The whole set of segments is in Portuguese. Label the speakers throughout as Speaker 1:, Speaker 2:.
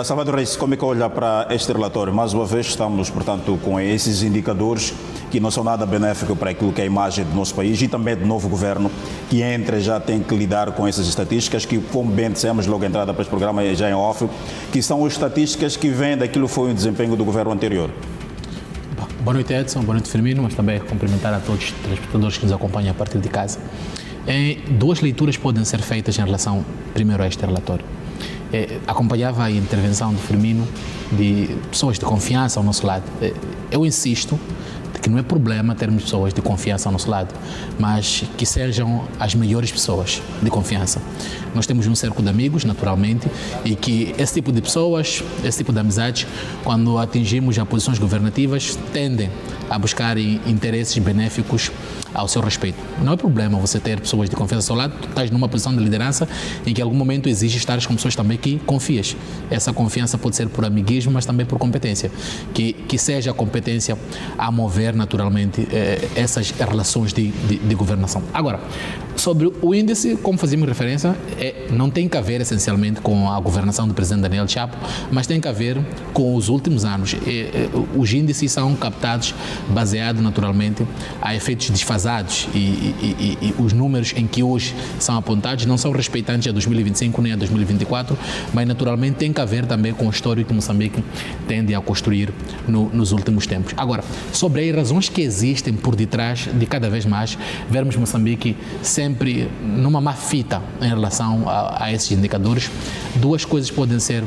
Speaker 1: Salvador Reis, como é que olha para este relatório? Mais uma vez estamos, portanto, com esses indicadores que não são nada benéficos para aquilo que é a imagem do nosso país e também do novo governo que entra já tem que lidar com essas estatísticas que, como bem dissemos logo a entrada para este programa já em off, que são as estatísticas que vêm daquilo que foi o desempenho do governo anterior.
Speaker 2: Boa noite, Edson. Boa noite, Firmino, mas também cumprimentar a todos os telespectadores que nos acompanham a partir de casa. Duas leituras podem ser feitas em relação, primeiro, a este relatório. Acompanhava a intervenção do Firmino de pessoas de confiança ao nosso lado. Eu insisto de que não é problema termos pessoas de confiança ao nosso lado, mas que sejam as melhores pessoas de confiança. Nós temos um cerco de amigos, naturalmente, e que esse tipo de pessoas, esse tipo de amizades, quando atingimos as posições governativas, tendem a buscar interesses benéficos ao seu respeito. Não é problema você ter pessoas de confiança ao seu lado, tu estás numa posição de liderança em que em algum momento exige estar com pessoas também que confias. Essa confiança pode ser por amiguismo, mas também por competência. Que seja a competência a mover naturalmente essas relações de governação. Agora, sobre o índice, como fazíamos referência, não tem que ver essencialmente com a governação do presidente Daniel Chapo, mas tem que ver com os últimos anos. Os índices são captados baseado naturalmente a efeitos desfasados e os números em que hoje são apontados não são respeitantes a 2025 nem a 2024, mas naturalmente tem que ver também com o histórico que Moçambique tende a construir nos últimos tempos. Agora, sobre as razões que existem por detrás de cada vez mais vermos Moçambique sempre numa má fita em relação a esses indicadores, duas coisas podem ser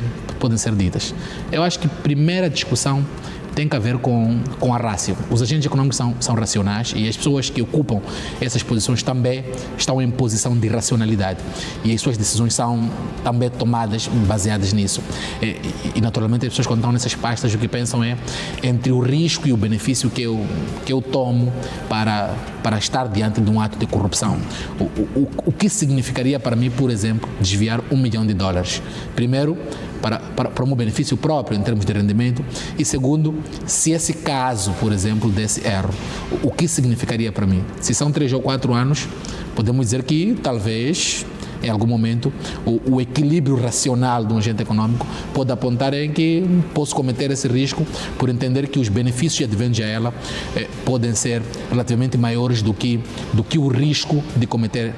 Speaker 2: ditas. Eu acho que a primeira discussão tem que ver com a rácio. Os agentes econômicos são racionais e as pessoas que ocupam essas posições também estão em posição de racionalidade e as suas decisões são também tomadas baseadas nisso. E naturalmente as pessoas quando estão nessas pastas o que pensam é entre o risco e o benefício que eu tomo para estar diante de um ato de corrupção. O que significaria para mim, por exemplo, desviar $1 milhão? Primeiro, para um benefício próprio em termos de rendimento e segundo, se esse caso, por exemplo, desse erro, o que significaria para mim? Se são 3 ou 4 anos, podemos dizer que talvez em algum momento o equilíbrio racional de um agente econômico pode apontar em que posso cometer esse risco por entender que os benefícios advindos a ela podem ser relativamente maiores do que o risco de cometer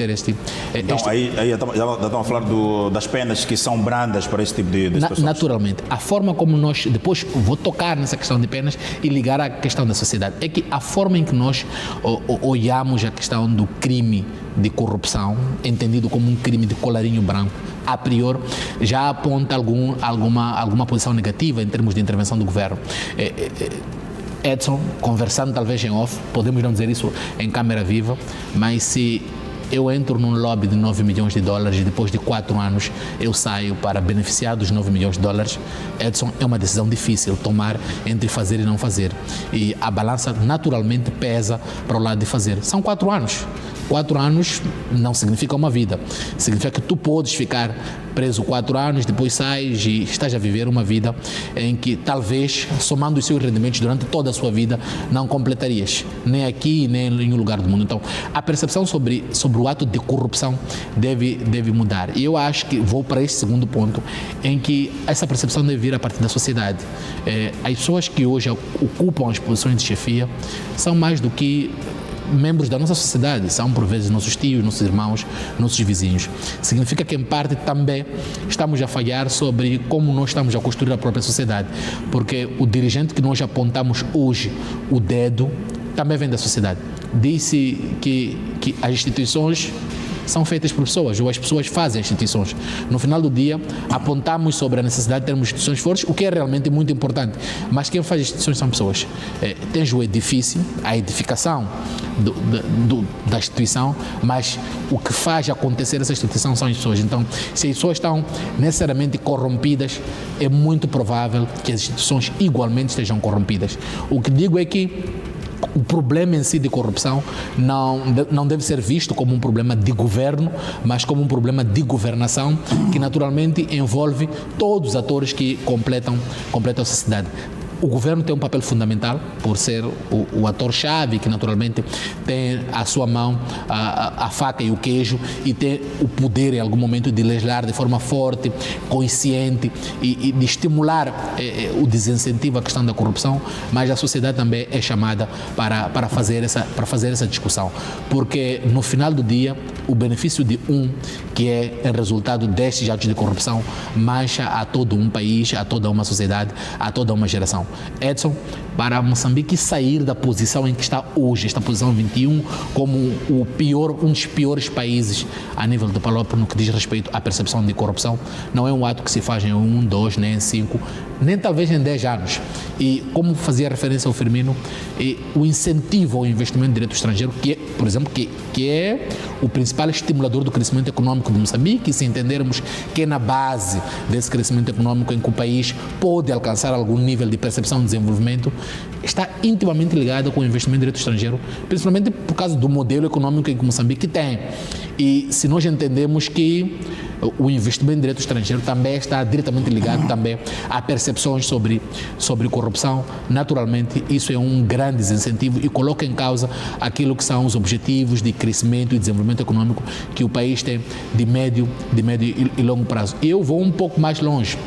Speaker 2: este...
Speaker 1: Então, aí já estamos a falar das penas que são brandas para esse tipo de situações.
Speaker 2: Naturalmente. A forma como nós... Depois vou tocar nessa questão de penas e ligar à questão da sociedade. É que a forma em que nós olhamos a questão do crime de corrupção, entendido como um crime de colarinho branco, a priori, já aponta alguma posição negativa em termos de intervenção do governo. Edson, conversando talvez em off, podemos não dizer isso em câmera viva, mas se eu entro num lobby de $9 milhões e depois de 4 anos eu saio para beneficiar dos $9 milhões, Edson, é uma decisão difícil tomar entre fazer e não fazer. E a balança naturalmente pesa para o lado de fazer. São 4 anos. 4 anos não significa uma vida. Significa que tu podes ficar preso 4 anos, depois sais e estás a viver uma vida em que talvez, somando os seus rendimentos durante toda a sua vida, não completarias, nem aqui, nem em nenhum lugar do mundo. Então, a percepção sobre o ato de corrupção deve mudar. E eu acho que vou para este segundo ponto, em que essa percepção deve vir a partir da sociedade. As pessoas que hoje ocupam as posições de chefia são mais do que membros da nossa sociedade, são por vezes nossos tios, nossos irmãos, nossos vizinhos. Significa que em parte também estamos a falhar sobre como nós estamos a construir a própria sociedade, porque o dirigente que nós apontamos hoje o dedo também vem da sociedade. Disse que as instituições são feitas por pessoas, ou as pessoas fazem as instituições. No final do dia, apontamos sobre a necessidade de termos instituições fortes, o que é realmente muito importante. Mas quem faz as instituições são pessoas. Tens o edifício, a edificação da instituição, mas o que faz acontecer essa instituição são as pessoas. Então, se as pessoas estão necessariamente corrompidas, é muito provável que as instituições igualmente estejam corrompidas. O que digo é que o problema em si de corrupção não deve ser visto como um problema de governo, mas como um problema de governação que naturalmente envolve todos os atores que completam a sociedade. O governo tem um papel fundamental por ser o ator-chave, que naturalmente tem à sua mão a faca e o queijo e tem o poder em algum momento de legislar de forma forte, consciente e de estimular o desincentivo à questão da corrupção, mas a sociedade também é chamada para fazer essa discussão, porque no final do dia o benefício de que é resultado destes atos de corrupção, mancha a todo um país, a toda uma sociedade, a toda uma geração. Edson, para Moçambique sair da posição em que está hoje, esta posição 21, como um dos piores países a nível do PALOP no que diz respeito à percepção de corrupção, não é um ato que se faz em 1, 2, nem em 5, nem talvez em 10 anos. E como fazia referência ao Firmino, o incentivo ao investimento direto estrangeiro, que é, por exemplo, que é o principal estimulador do crescimento econômico de Moçambique, se entendermos que é na base desse crescimento econômico em que o país pode alcançar algum nível de percepção de desenvolvimento, está intimamente ligado com o investimento direto estrangeiro, principalmente por causa do modelo econômico em que Moçambique tem. E se nós entendemos que o investimento direto estrangeiro também está diretamente ligado também a percepções sobre corrupção, naturalmente isso é um grande desincentivo e coloca em causa aquilo que são os objetivos de crescimento e desenvolvimento econômico que o país tem de médio e longo prazo. Eu vou um pouco mais longe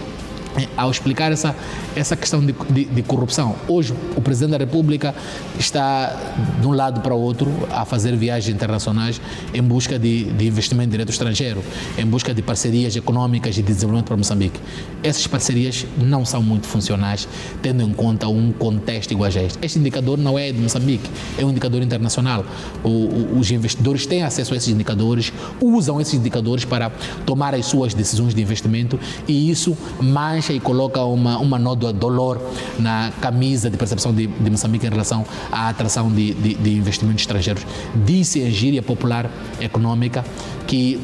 Speaker 2: ao explicar essa questão de corrupção. Hoje, o Presidente da República está de um lado para o outro a fazer viagens internacionais em busca de investimento direto estrangeiro, em busca de parcerias econômicas e de desenvolvimento para Moçambique. Essas parcerias não são muito funcionais, tendo em conta um contexto igual a este. Este indicador não é de Moçambique, é um indicador internacional. Os investidores têm acesso a esses indicadores, usam esses indicadores para tomar as suas decisões de investimento e isso mais e coloca uma nódoa dolor na camisa de percepção de Moçambique em relação à atração de investimentos estrangeiros. Disse em gíria popular econômica que,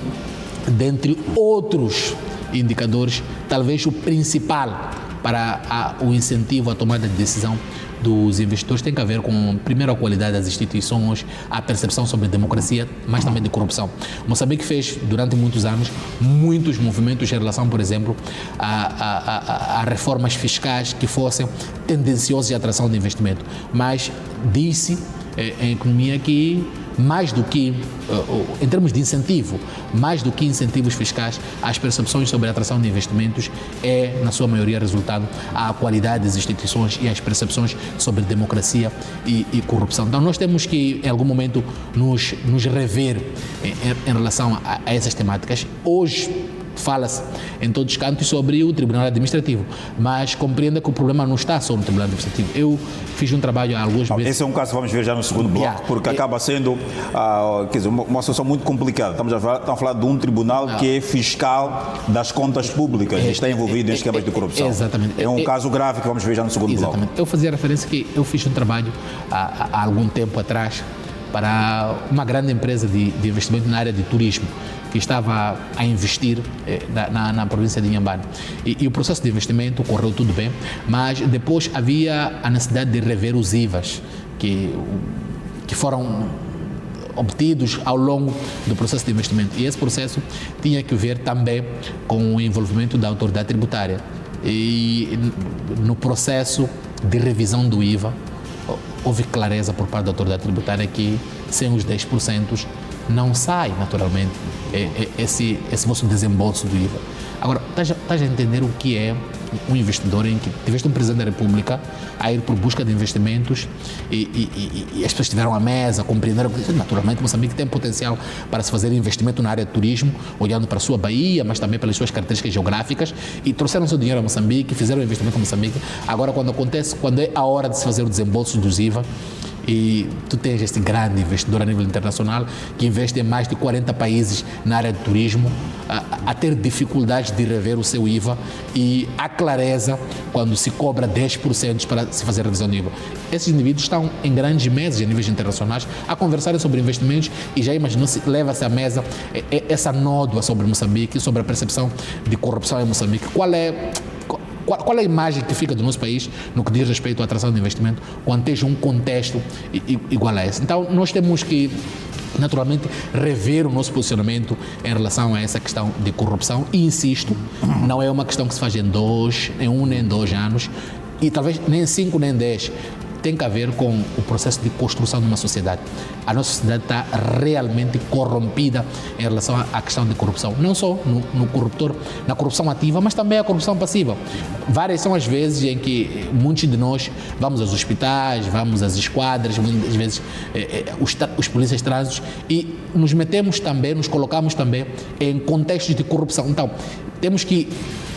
Speaker 2: dentre outros indicadores, talvez o principal para o incentivo à tomada de decisão dos investidores tem que ver com, primeiro, a qualidade das instituições, a percepção sobre democracia, mas também de corrupção. Moçambique fez, durante muitos anos, muitos movimentos em relação, por exemplo, a reformas fiscais que fossem tendenciosas à atração de investimento, mas disse em economia que mais do que, em termos de incentivo, mais do que incentivos fiscais, as percepções sobre a atração de investimentos é, na sua maioria, resultado à qualidade das instituições e às percepções sobre democracia e corrupção. Então, nós temos que, em algum momento, nos rever em relação a essas temáticas. Hoje, fala-se em todos os cantos sobre o Tribunal Administrativo, mas compreenda que o problema não está só no Tribunal Administrativo. Eu fiz um trabalho há alguns meses.
Speaker 1: Esse é um caso que vamos ver já no segundo bloco, porque acaba sendo quer dizer, uma situação muito complicada. Estamos a falar de um tribunal que é fiscal das contas públicas e está envolvido em esquemas de corrupção.
Speaker 2: Exatamente.
Speaker 1: É um caso grave que vamos ver já no segundo bloco.
Speaker 2: Eu fazia referência que eu fiz um trabalho há algum tempo atrás para uma grande empresa de investimento na área de turismo, que estava a investir na província de Inhambane. E o processo de investimento correu tudo bem, mas depois havia a necessidade de rever os IVAs que foram obtidos ao longo do processo de investimento. E esse processo tinha que ver também com o envolvimento da autoridade tributária. E no processo de revisão do IVA, houve clareza por parte da autoridade tributária que sem os 10% não sai naturalmente esse vosso desembolso do IVA. Agora, estás a entender o que é um investidor em que tiveste um Presidente da República a ir por busca de investimentos e as pessoas estiveram à mesa, compreenderam que naturalmente Moçambique tem potencial para se fazer investimento na área de turismo, olhando para a sua Bahia, mas também pelas suas características geográficas, e trouxeram seu dinheiro a Moçambique, fizeram investimento a Moçambique. Agora, quando é a hora de se fazer o desembolso dos IVA, e tu tens este grande investidor a nível internacional que investe em mais de 40 países na área de turismo a ter dificuldades de rever o seu IVA, e há clareza quando se cobra 10% para se fazer a revisão do IVA. Esses indivíduos estão em grandes mesas a níveis internacionais a conversarem sobre investimentos e já imaginou-se, leva-se à mesa essa nódoa sobre Moçambique, sobre a percepção de corrupção em Moçambique. Qual é a imagem que fica do nosso país no que diz respeito à atração de investimento quando esteja um contexto igual a esse? Então, nós temos que, naturalmente, rever o nosso posicionamento em relação a essa questão de corrupção. E insisto, não é uma questão que se faz em 1 nem 2 anos. e talvez nem 5 nem 10, tem que ver com o processo de construção de uma sociedade. A nossa sociedade está realmente corrompida em relação à questão de corrupção. Não só no corruptor, na corrupção ativa, mas também a corrupção passiva. Várias são as vezes em que muitos de nós vamos aos hospitais, vamos às esquadras, muitas vezes os polícias de trânsito, e nos metemos também, nos colocamos também em contextos de corrupção. Então, temos que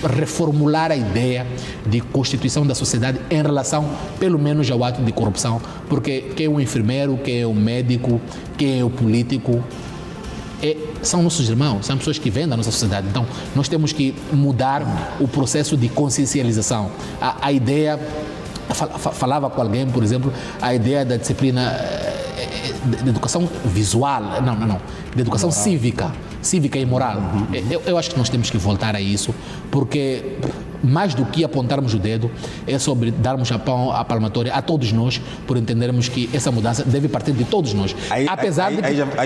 Speaker 2: reformular a ideia de constituição da sociedade em relação, pelo menos, ao ato de corrupção, porque quem é o enfermeiro, quem é o médico, quem é o político, são nossos irmãos, são pessoas que vêm da nossa sociedade. Então, nós temos que mudar o processo de consciencialização. A ideia, falava com alguém, por exemplo, a ideia da disciplina de educação visual, de educação cívica e moral. Eu acho que nós temos que voltar a isso, porque mais do que apontarmos o dedo, é sobre darmos a palmatória a todos nós, por entendermos que essa mudança deve partir de todos nós.
Speaker 1: Aí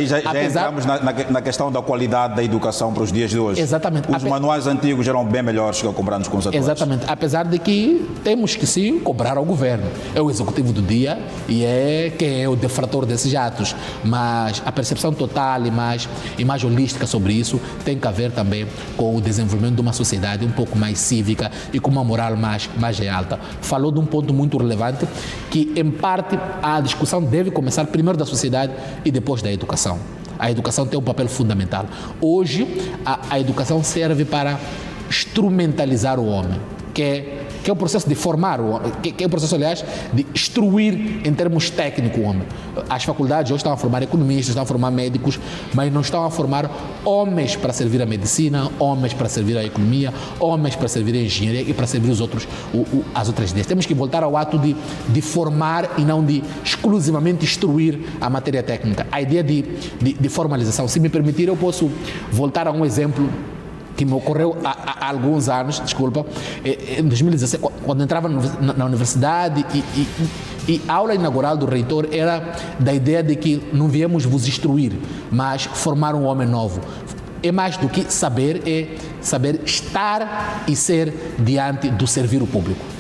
Speaker 1: já entramos na questão da qualidade da educação para os dias de hoje.
Speaker 2: Exatamente.
Speaker 1: Os manuais antigos eram bem melhores que comparados com os atuais.
Speaker 2: Exatamente. Apesar de que temos que sim cobrar ao governo. É o executivo do dia e é quem é o defrator desses atos. Mas a percepção total e mais holística sobre isso tem que ver também com o desenvolvimento de uma sociedade um pouco mais cívica e com uma moral mais alta. Falou de um ponto muito relevante, que em parte a discussão deve começar primeiro da sociedade e depois da educação. A educação tem um papel fundamental. Hoje, a educação serve para instrumentalizar o homem, que é o processo de formar o homem, que é o processo, aliás, de instruir em termos técnicos o homem. As faculdades hoje estão a formar economistas, estão a formar médicos, mas não estão a formar homens para servir a medicina, homens para servir a economia, homens para servir a engenharia e para servir as outras ideias. Temos que voltar ao ato de formar e não de exclusivamente instruir a matéria técnica. A ideia de formalização. Se me permitir, eu posso voltar a um exemplo que me ocorreu há alguns anos, em 2016, quando entrava na universidade, e a aula inaugural do reitor era da ideia de que não viemos vos instruir, mas formar um homem novo. É mais do que saber, é saber estar e ser diante do servir o público.